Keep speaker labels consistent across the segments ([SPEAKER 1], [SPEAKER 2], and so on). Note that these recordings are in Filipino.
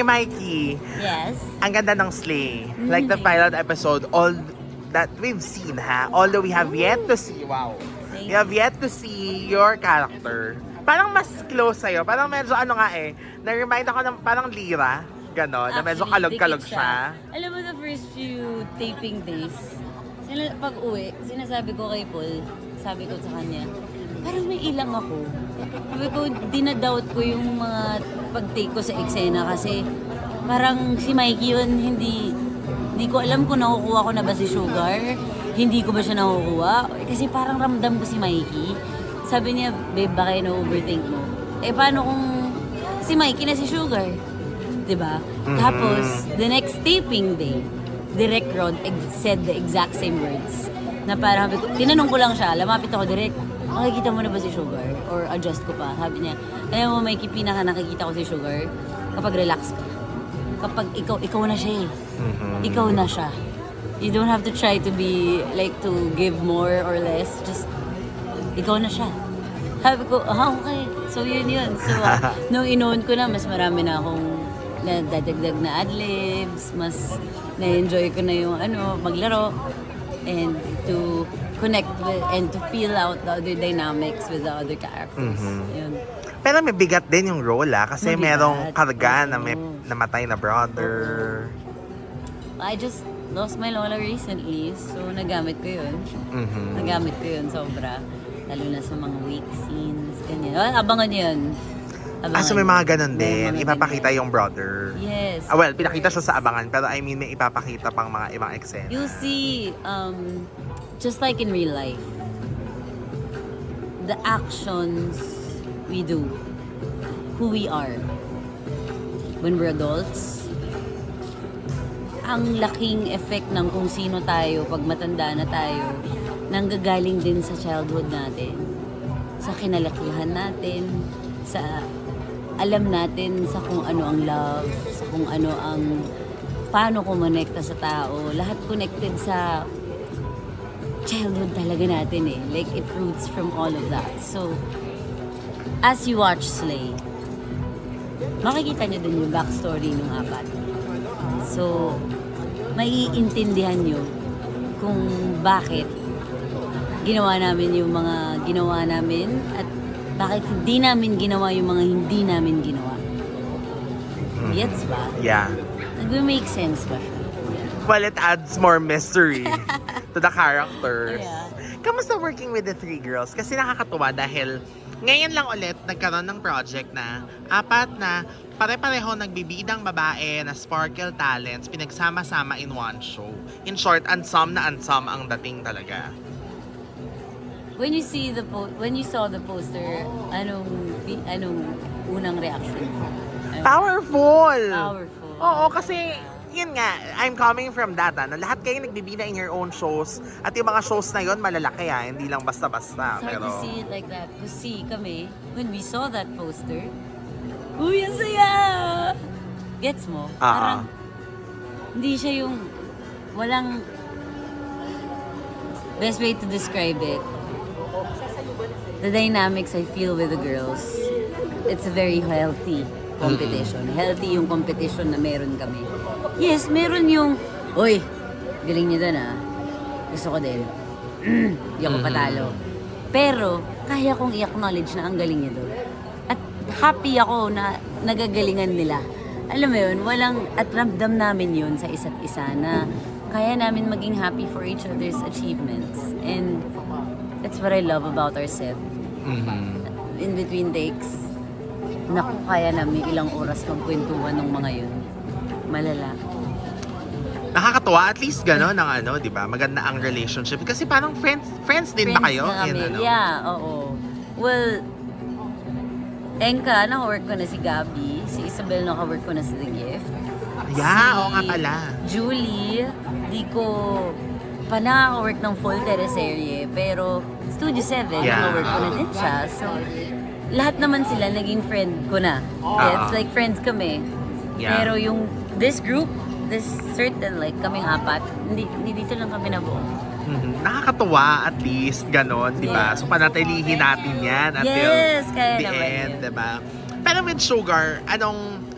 [SPEAKER 1] Mikey,
[SPEAKER 2] Yes.
[SPEAKER 1] ang ganda ng Slay. Like the pilot episode, all that we've seen, ha? Although we have yet to see, wow. We have yet to see your character. Parang mas close sa'yo. Parang medyo ano nga na-remind ako ng parang Lira. Ganon, na medyo kalog-kalog siya.
[SPEAKER 2] Alam mo, the first few taping days, pag uwi, sinasabi ko kay Paul, sabi ko sa kanya, parang may ilang ako. Sabi ko, dinadoubt ko yung mga pag-take ko sa eksena kasi parang si Mikey yun, hindi ko alam kung nakukuha ko na ba si Sugar. Hindi ko ba siya nakukuha? Kasi parang ramdam ko si Mikey. Sabi niya, babe, baka na-overthink mo. Paano kung si Mikey na si Sugar? Diba? Tapos, the next taping day, Direk Rod said the exact same words. Na parang, tinanong ko lang siya, lamapit ako, Direk, makikita mo na ba si Sugar? Or adjust ko pa? Sabi niya, alam mo, Mikey, pinaka nakikita ko si Sugar kapag relax ka. Kapag ikaw na siya Ikaw na siya. You don't have to try to be, like, to give more or less. Just, ikaw na siya. Sabi ko, okay. So, yun. So, nung inoon ko na, mas marami na akong dadagdag na adlibs, mas na-enjoy ko na yung maglaro, and to connect with, and to feel out the other dynamics with the other characters. Yun.
[SPEAKER 1] Pero may bigat din yung role, kasi
[SPEAKER 2] Mabigat.
[SPEAKER 1] merong karga na may namatay na brother.
[SPEAKER 2] I just lost my lola recently, so nagamit ko yun. Nagamit ko yun sobra. Lalo na sa mga wake scenes, ganyan. Abangan yun.
[SPEAKER 1] So may mga ganun
[SPEAKER 2] May
[SPEAKER 1] din.
[SPEAKER 2] mga
[SPEAKER 1] Ipapakita yung brother.
[SPEAKER 2] Yes.
[SPEAKER 1] Well, pinakita siya sa abangan, pero I mean, may ipapakita pang mga ibang eksena.
[SPEAKER 2] You'll see, just like in real life, the actions we do, who we are, when we're adults, ang laking effect ng kung sino tayo pag matanda na tayo, nanggagaling din sa childhood natin, sa kinalakihan natin, sa alam natin sa kung ano ang love, sa kung ano ang paano kumonekta sa tao. Lahat connected sa childhood talaga natin Like, it roots from all of that. So, as you watch Slay, makikita niyo din yung backstory ng apat. So, maiintindihan niyo kung bakit ginawa namin yung mga ginawa namin at bakit hindi namin ginawa yung mga hindi namin ginawa. Gets ba?
[SPEAKER 1] Yeah.
[SPEAKER 2] Nag-make sense ba siya?
[SPEAKER 1] Well, it adds more mystery to the characters.
[SPEAKER 2] Yeah.
[SPEAKER 1] Kamusta working with the three girls? Kasi nakakatuwa dahil ngayon lang ulit nagkaroon ng project na apat na pare-pareho nagbibidang babae na sparkle talents pinagsama-sama in one show. In short, ansam na ansam ang dating talaga.
[SPEAKER 2] When you see when you saw the poster, anong unang reaction mo?
[SPEAKER 1] Powerful!
[SPEAKER 2] Powerful.
[SPEAKER 1] Oo, kasi yun nga, I'm coming from that, na lahat kayo nagbibida in your own shows at yung mga shows na yun malalaki, hindi lang basta-basta.
[SPEAKER 2] It's hard
[SPEAKER 1] Pero
[SPEAKER 2] to see it like that. Kasi kami, when we saw that poster, uy, ang saya! Gets mo? Parang, hindi siya yung, walang, best way to describe it, the dynamics I feel with the girls, it's a very healthy competition. Healthy yung competition na meron kami. Yes, meron yung, uy, galing niyo doon gusto ko din. Hindi ako patalo. Pero, kaya kong i-acknowledge na ang galing niya doon. At happy ako na nagagalingan nila. Alam mo yun, at ramdam namin yun sa isa't isa na kaya namin maging happy for each other's achievements. And that's what I love about our set. In between takes, naku, kaya namin ilang oras magkwentuhan ng mga yun. Malala.
[SPEAKER 1] nakakatuwa, at least gano'n ang di ba? Maganda ang relationship. Kasi parang friends din ba kayo?
[SPEAKER 2] Na kami. Yeah, oo. Well, Enka, naka-work ko na si Gabby. Si Isabel, naka-work ko na si The Gift.
[SPEAKER 1] Yeah, oo nga pala.
[SPEAKER 2] Julie, di ko pa nakaka-work ng full teleserye. Pero Studio 7, naka-work ko na din siya. So, lahat naman sila naging friend ko na. It's like friends kami.
[SPEAKER 1] Yeah.
[SPEAKER 2] Pero yung this group, this certain, like kaming apat, hindi dito lang kami nabuo.
[SPEAKER 1] Nakakatuwa at least, ganon, di ba?
[SPEAKER 2] Yeah.
[SPEAKER 1] So, panatilihin natin yan until
[SPEAKER 2] Yes, kaya
[SPEAKER 1] the
[SPEAKER 2] naman
[SPEAKER 1] end,
[SPEAKER 2] yun.
[SPEAKER 1] di ba? Pero with Sugar,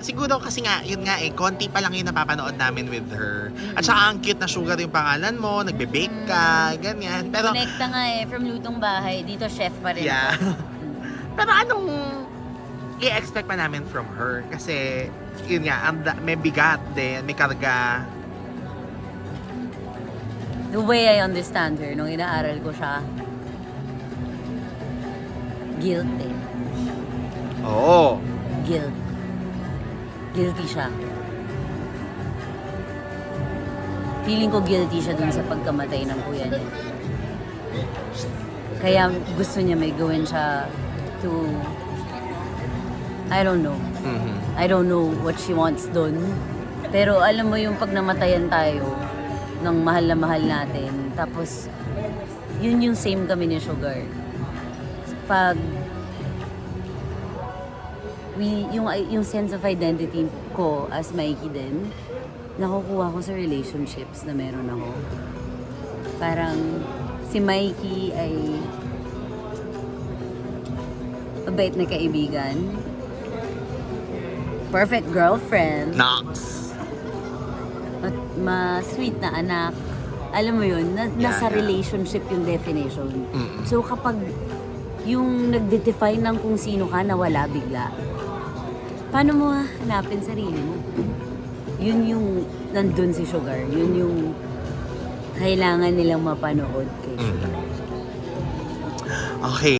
[SPEAKER 1] siguro kasi nga, yun nga konti pa lang yung napapanood namin with her. At saka ang cute na Sugar yung pangalan mo, nagbe-bake ka, ganyan. Pero,
[SPEAKER 2] Connecta nga from lutong bahay, dito chef pa rin
[SPEAKER 1] yeah.
[SPEAKER 2] ako.
[SPEAKER 1] Pero anong i-expect pa namin from her? Kasi, yun nga, may bigat din, may karga.
[SPEAKER 2] The way I understand her, nung inaaral ko siya, guilty.
[SPEAKER 1] Oo.
[SPEAKER 2] Guilty siya. Feeling ko guilty siya dun sa pagkamatay ng kuya niya. Kaya gusto niya may gawin siya to... I don't know.
[SPEAKER 1] Mhm.
[SPEAKER 2] I don't know what she wants dun. Pero alam mo yung pag namatayan tayo ng mahal na mahal natin, tapos yun yung same kami ni Sugar. Pag yung sense of identity ko as Mikey din, nakukuha ko sa relationships na meron ako. Parang si Mikey ay mabait na kaibigan, perfect girlfriend,
[SPEAKER 1] Nox.
[SPEAKER 2] ma-sweet na anak. Alam mo yun, nasa
[SPEAKER 1] Yeah.
[SPEAKER 2] relationship yung definition.
[SPEAKER 1] Mm-mm.
[SPEAKER 2] So kapag yung nag-define ng kung sino ka, nawala bigla, paano mo hanapin sarili mo? Yun yung nandun si Sugar. Yun yung kailangan nilang mapanood kay Sugar.
[SPEAKER 1] Okay.